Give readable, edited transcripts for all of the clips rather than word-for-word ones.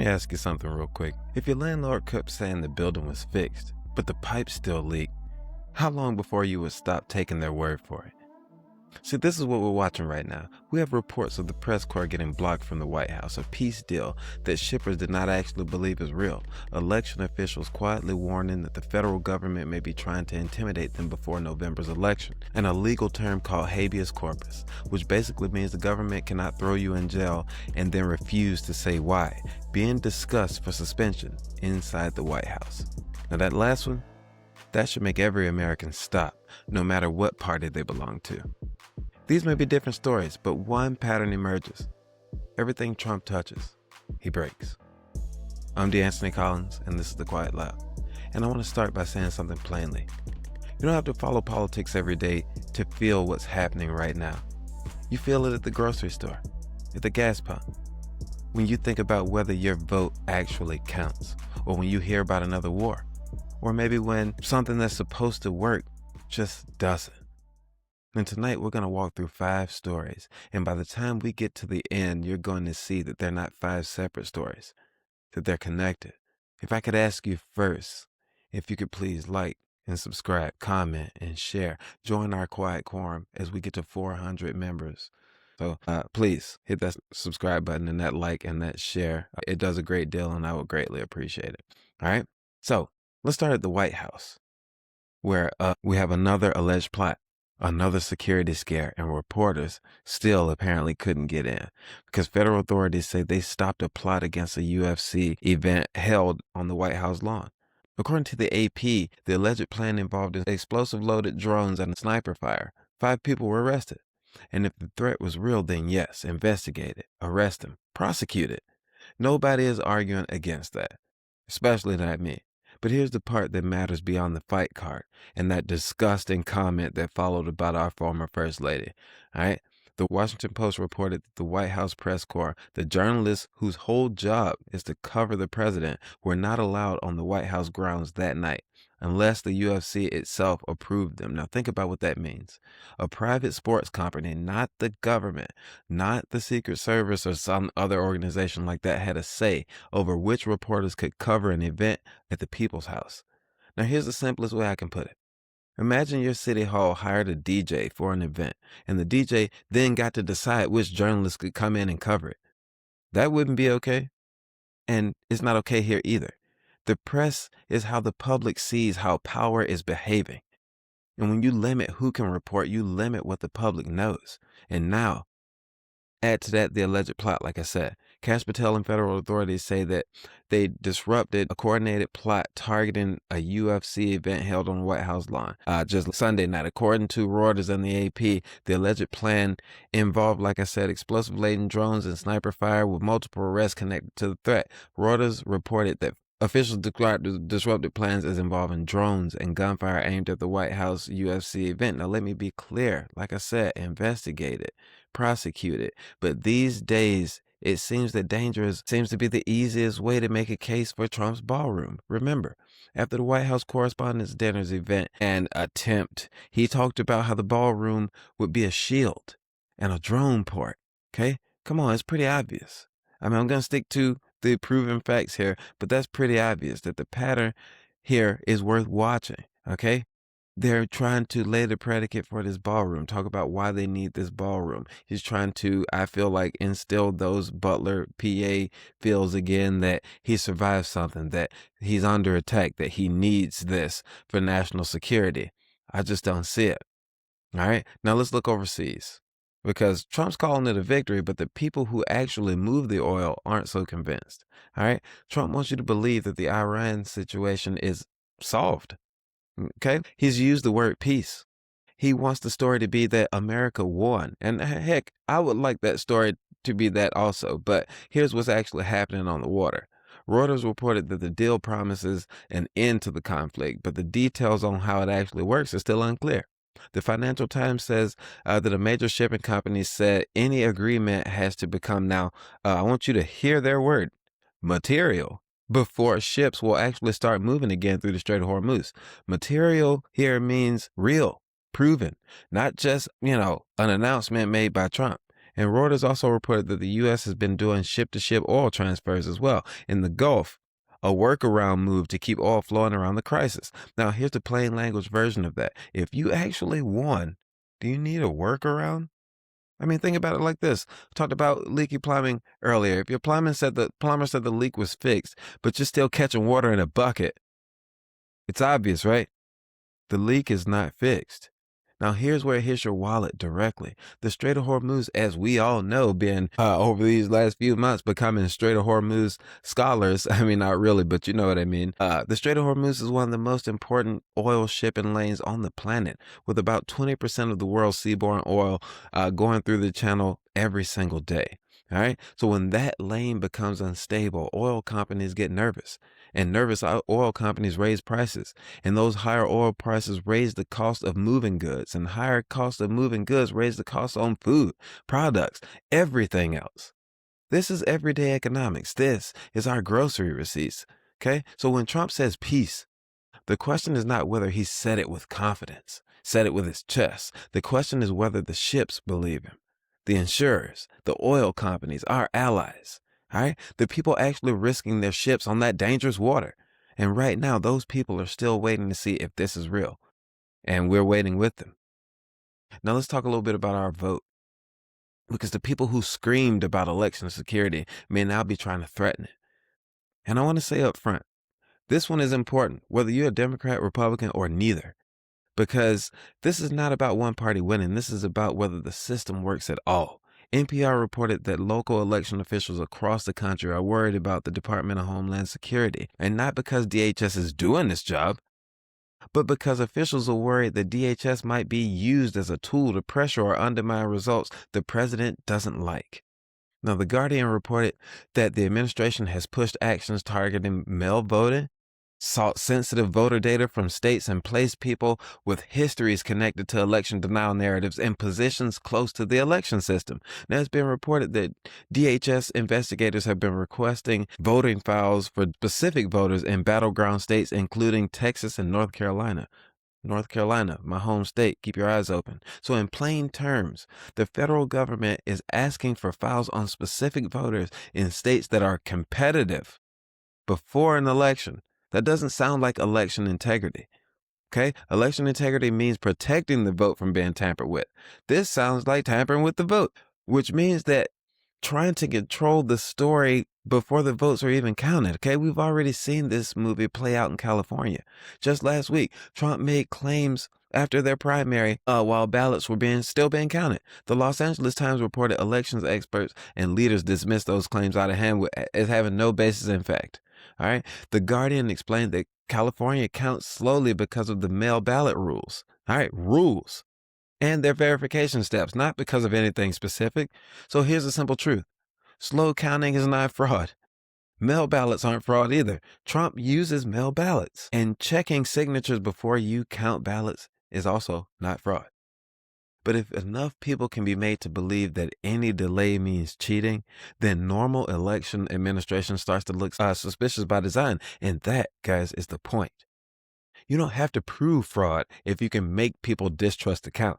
me ask you something real quick. If your landlord kept saying the building was fixed, but the pipes still leak, how long before you would stop taking their word for it? See, this is what we're watching right now. We have reports of the press corps getting blocked from the White House, a peace deal that shippers did not actually believe is real, election officials quietly warning that the federal government may be trying to intimidate them before November's election, and a legal term called habeas corpus, which basically means the government cannot throw you in jail and then refuse to say why, being discussed for suspension inside the White House. Now that last one, that should make every American stop, no matter what party they belong to. These may be different stories, but one pattern emerges. Everything Trump touches, he breaks. I'm D'Anthony Collins, and this is The Quiet Loud. And I want to start by saying something plainly. You don't have to follow politics every day to feel what's happening right now. You feel it at the grocery store, at the gas pump, when you think about whether your vote actually counts, or when you hear about another war, or maybe when something that's supposed to work just doesn't. And tonight we're going to walk through 5 stories, and by the time we get to the end, you're going to see that they're not 5 separate stories, that they're connected. If I could ask you first, if you could please like and subscribe, comment, and share. Join our quiet quorum as we get to 400 members. So please hit that subscribe button and that like and that share. It does a great deal, and I would greatly appreciate it. All right? So let's start at the White House, where we have another alleged plot. Another security scare, and reporters still apparently couldn't get in because federal authorities say they stopped a plot against a UFC event held on the White House lawn. According to the AP, the alleged plan involved explosive loaded drones and sniper fire. 5 people were arrested. And if the threat was real, then yes, investigate it, arrest them, prosecute it. Nobody is arguing against that, especially not me. But here's the part that matters beyond the fight card and that disgusting comment that followed about our former First Lady. All right? The Washington Post reported that the White House press corps, the journalists whose whole job is to cover the president, were not allowed on the White House grounds that night unless the UFC itself approved them. Now think about what that means. A private sports company, not the government, not the Secret Service or some other organization like that, had a say over which reporters could cover an event at the People's House. Now here's the simplest way I can put it. Imagine your city hall hired a DJ for an event, and the DJ then got to decide which journalists could come in and cover it. That wouldn't be okay, and it's not okay here either. The press is how the public sees how power is behaving. And when you limit who can report, you limit what the public knows. And now, add to that the alleged plot, like I said. Kash Patel and federal authorities say that they disrupted a coordinated plot targeting a UFC event held on the White House lawn just Sunday night. According to Reuters and the AP, the alleged plan involved, like I said, explosive-laden drones and sniper fire with multiple arrests connected to the threat. Reuters reported that officials described the disrupted plans as involving drones and gunfire aimed at the White House UFC event. Now, let me be clear. Like I said, investigate it, prosecute it. But these days, it seems that danger seems to be the easiest way to make a case for Trump's ballroom. Remember, after the White House Correspondents' Dinners event and attempt, he talked about how the ballroom would be a shield and a drone port. Okay? Come on, it's pretty obvious. I mean, I'm going to stick to the proven facts here, but that's pretty obvious that the pattern here is worth watching, okay? They're trying to lay the predicate for this ballroom, talk about why they need this ballroom. He's trying to, I feel like, instill those Butler PA feels again that he survived something, that he's under attack, that he needs this for national security. I just don't see it, all right? Now let's look overseas. Because Trump's calling it a victory, but the people who actually move the oil aren't so convinced. All right? Trump wants you to believe that the Iran situation is solved. Okay? He's used the word peace. He wants the story to be that America won. And heck, I would like that story to be that also. But here's what's actually happening on the water. Reuters reported that the deal promises an end to the conflict, but the details on how it actually works are still unclear. The Financial Times says that a major shipping company said any agreement has to become now, I want you to hear their word, material, before ships will actually start moving again through the Strait of Hormuz. Material here means real, proven, not just, an announcement made by Trump. And Reuters also reported that the U.S. has been doing ship-to-ship oil transfers as well in the Gulf, a workaround move to keep oil flowing around the crisis. Now, here's the plain language version of that. If you actually won, do you need a workaround? I mean, think about it like this. We talked about leaky plumbing earlier. If your plumber said the leak was fixed, but you're still catching water in a bucket, it's obvious, right? The leak is not fixed. Now, here's where it hits your wallet directly. The Strait of Hormuz, as we all know, been over these last few months becoming Strait of Hormuz scholars. I mean, not really, but you know what I mean. The Strait of Hormuz is one of the most important oil shipping lanes on the planet, with about 20% of the world's seaborne oil going through the channel every single day. All right. So when that lane becomes unstable, oil companies get nervous, and nervous oil companies raise prices. And those higher oil prices raise the cost of moving goods, and higher cost of moving goods raise the cost on food, products, everything else. This is everyday economics. This is our grocery receipts. Okay. So when Trump says peace, the question is not whether he said it with confidence, said it with his chest. The question is whether the ships believe him. The insurers, the oil companies, our allies, all right? The people actually risking their ships on that dangerous water. And right now, those people are still waiting to see if this is real. And we're waiting with them. Now, let's talk a little bit about our vote. Because the people who screamed about election security may now be trying to threaten it. And I want to say up front, this one is important, whether you're a Democrat, Republican, or neither. Because this is not about one party winning. This is about whether the system works at all. NPR reported that local election officials across the country are worried about the Department of Homeland Security, and not because DHS is doing this job, but because officials are worried that DHS might be used as a tool to pressure or undermine results the president doesn't like. Now, The Guardian reported that the administration has pushed actions targeting mail voting, sought sensitive voter data from states, and placed people with histories connected to election denial narratives in positions close to the election system. Now, it's been reported that DHS investigators have been requesting voting files for specific voters in battleground states, including Texas and North Carolina. North Carolina, my home state, keep your eyes open. So in plain terms, the federal government is asking for files on specific voters in states that are competitive before an election. That doesn't sound like election integrity. Okay? Election integrity means protecting the vote from being tampered with. This sounds like tampering with the vote, which means that trying to control the story before the votes are even counted. Okay? We've already seen this movie play out in California. Just last week, Trump made claims after their primary while ballots were still being counted. The Los Angeles Times reported elections experts and leaders dismissed those claims out of hand as having no basis in fact. All right. The Guardian explained that California counts slowly because of the mail ballot rules. All right. Rules and their verification steps, not because of anything specific. So here's the simple truth. Slow counting is not fraud. Mail ballots aren't fraud either. Trump uses mail ballots, and checking signatures before you count ballots is also not fraud. But if enough people can be made to believe that any delay means cheating, then normal election administration starts to look suspicious by design. And that, guys, is the point. You don't have to prove fraud if you can make people distrust the count.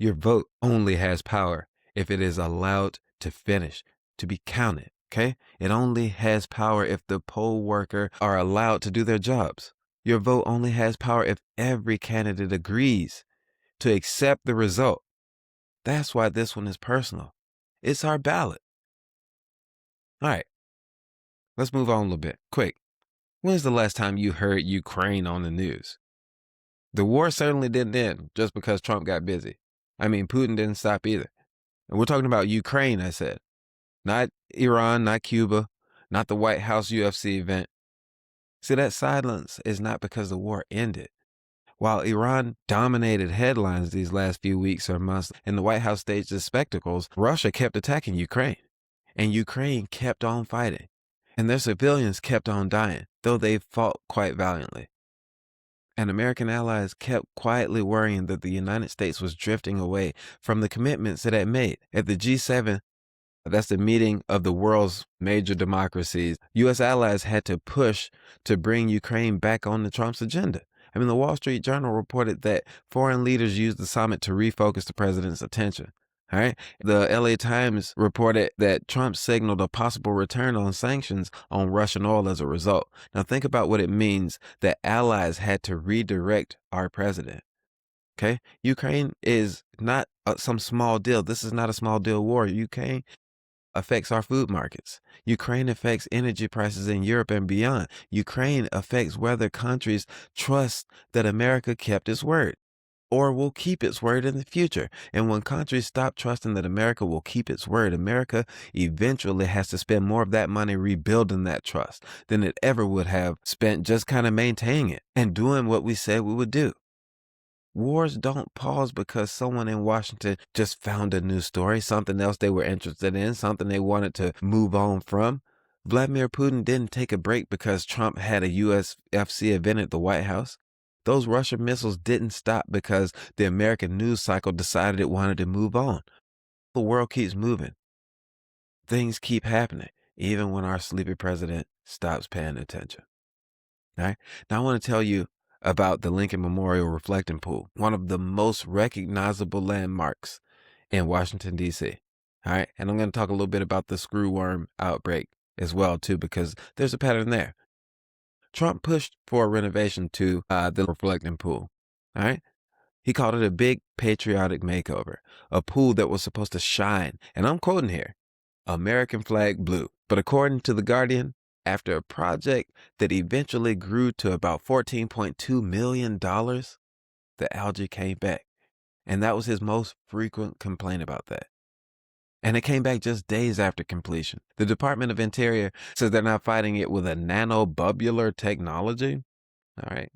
Your vote only has power if it is allowed to finish, to be counted, okay? It only has power if the poll worker are allowed to do their jobs. Your vote only has power if every candidate agrees to accept the result. That's why this one is personal. It's our ballot. All right, let's move on a little bit. Quick, when's the last time you heard Ukraine on the news? The war certainly didn't end just because Trump got busy. I mean, Putin didn't stop either. And we're talking about Ukraine, I said. Not Iran, not Cuba, not the White House UFC event. See, that silence is not because the war ended. While Iran dominated headlines these last few weeks or months and the White House staged its spectacles, Russia kept attacking Ukraine. And Ukraine kept on fighting. And their civilians kept on dying, though they fought quite valiantly. And American allies kept quietly worrying that the United States was drifting away from the commitments it had made. At the G7, that's the meeting of the world's major democracies, U.S. allies had to push to bring Ukraine back on the Trump's agenda. I mean, the Wall Street Journal reported that foreign leaders used the summit to refocus the president's attention. All right. The LA Times reported that Trump signaled a possible return on sanctions on Russian oil as a result. Now, think about what it means that allies had to redirect our president. Okay. Ukraine is not some small deal. This is not a small deal war. Ukraine affects our food markets. Ukraine affects energy prices in Europe and beyond. Ukraine affects whether countries trust that America kept its word or will keep its word in the future. And when countries stop trusting that America will keep its word, America eventually has to spend more of that money rebuilding that trust than it ever would have spent just kind of maintaining it and doing what we said we would do. Wars don't pause because someone in Washington just found a new story, something else they were interested in, something they wanted to move on from. Vladimir Putin didn't take a break because Trump had a UFC event at the White House. Those Russian missiles didn't stop because the American news cycle decided it wanted to move on. The world keeps moving. Things keep happening, even when our sleepy president stops paying attention. All right. Now, I want to tell you about the Lincoln Memorial Reflecting Pool, one of the most recognizable landmarks in Washington, D.C. All right. And I'm going to talk a little bit about the screwworm outbreak as well, too, because there's a pattern there. Trump pushed for a renovation to the reflecting pool. All right. He called it a big patriotic makeover, a pool that was supposed to shine. And I'm quoting here, American flag blue. But according to The Guardian, after a project that eventually grew to about $14.2 million, the algae came back. And that was his most frequent complaint about that. And it came back just days after completion. The Department of Interior says they're not fighting it with a nanobubular technology. All right.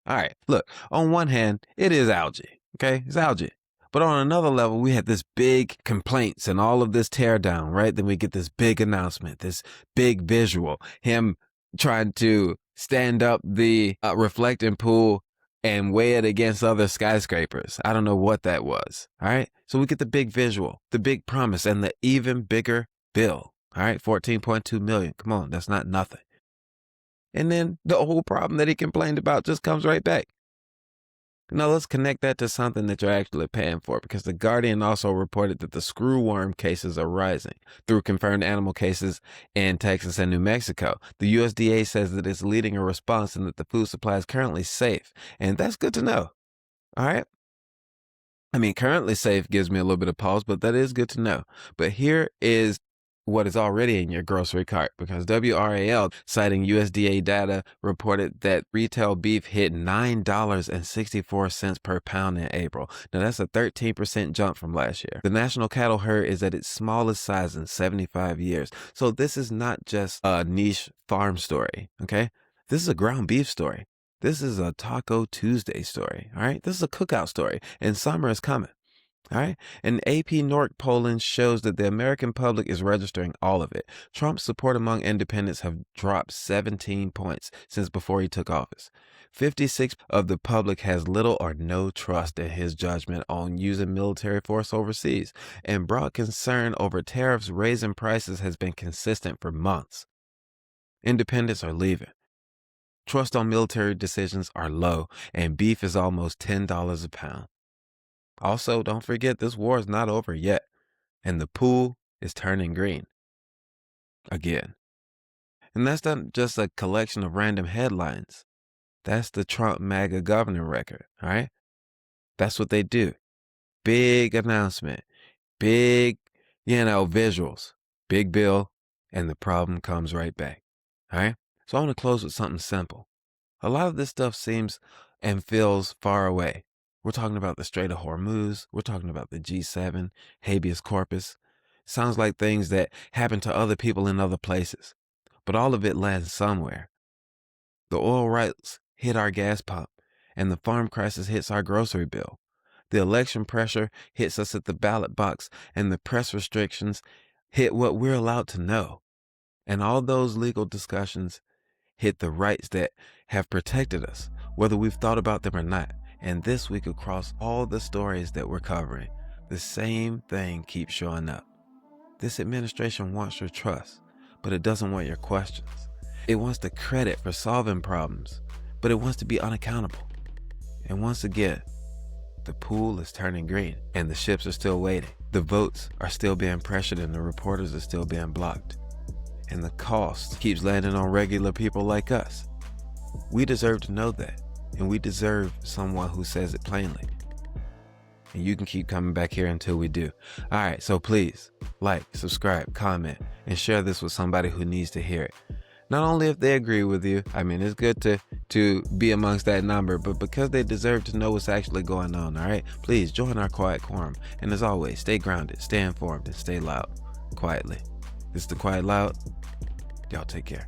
All right. Look, on one hand, it is algae. Okay. It's algae. But on another level, we had this big complaints and all of this tear down, right? Then we get this big announcement, this big visual, him trying to stand up the reflecting pool and weigh it against other skyscrapers. I don't know what that was. All right. So we get the big visual, the big promise, and the even bigger bill. All right. 14.2 million. Come on. That's not nothing. And then the whole problem that he complained about just comes right back. Now let's connect that to something that you're actually paying for, because The Guardian also reported that the screwworm cases are rising through confirmed animal cases in Texas and New Mexico. The USDA says that it's leading a response and that the food supply is currently safe. And that's good to know. All right. I mean, currently safe gives me a little bit of pause, but that is good to know. But here is what is already in your grocery cart, because WRAL, citing USDA data, reported that retail beef hit $9.64 per pound in April. Now, that's a 13% jump from last year. The national cattle herd is at its smallest size in 75 years. So this is not just a niche farm story, okay? This is a ground beef story. This is a Taco Tuesday story, all right? This is a cookout story, and summer is coming. All right. And AP Norc polling shows that the American public is registering all of it. Trump's support among independents have dropped 17 points since before he took office. 56% of the public has little or no trust in his judgment on using military force overseas. And broad concern over tariffs raising prices has been consistent for months. Independents are leaving. Trust on military decisions are low, and beef is almost $10 a pound. Also, don't forget this war is not over yet, and the pool is turning green again. And that's not just a collection of random headlines. That's the Trump MAGA governing record, all right? That's what they do. Big announcement, big, visuals, big bill, and the problem comes right back, all right? So I want to close with something simple. A lot of this stuff seems and feels far away. We're talking about the Strait of Hormuz. We're talking about the G7, habeas corpus. Sounds like things that happen to other people in other places. But all of it lands somewhere. The oil rights hit our gas pump, and the farm crisis hits our grocery bill. The election pressure hits us at the ballot box, and the press restrictions hit what we're allowed to know. And all those legal discussions hit the rights that have protected us, whether we've thought about them or not. And this week across all the stories that we're covering, the same thing keeps showing up. This administration wants your trust, but it doesn't want your questions. It wants the credit for solving problems, but it wants to be unaccountable. And once again, the pool is turning green and the ships are still waiting. The votes are still being pressured and the reporters are still being blocked. And the cost keeps landing on regular people like us. We deserve to know that. And we deserve someone who says it plainly. And you can keep coming back here until we do. All right, so please like, subscribe, comment, and share this with somebody who needs to hear it. Not only if they agree with you, I mean, it's good to be amongst that number, but because they deserve to know what's actually going on, all right? Please join our quiet quorum. And as always, stay grounded, stay informed, and stay loud, quietly. This is The Quiet Loud. Y'all take care.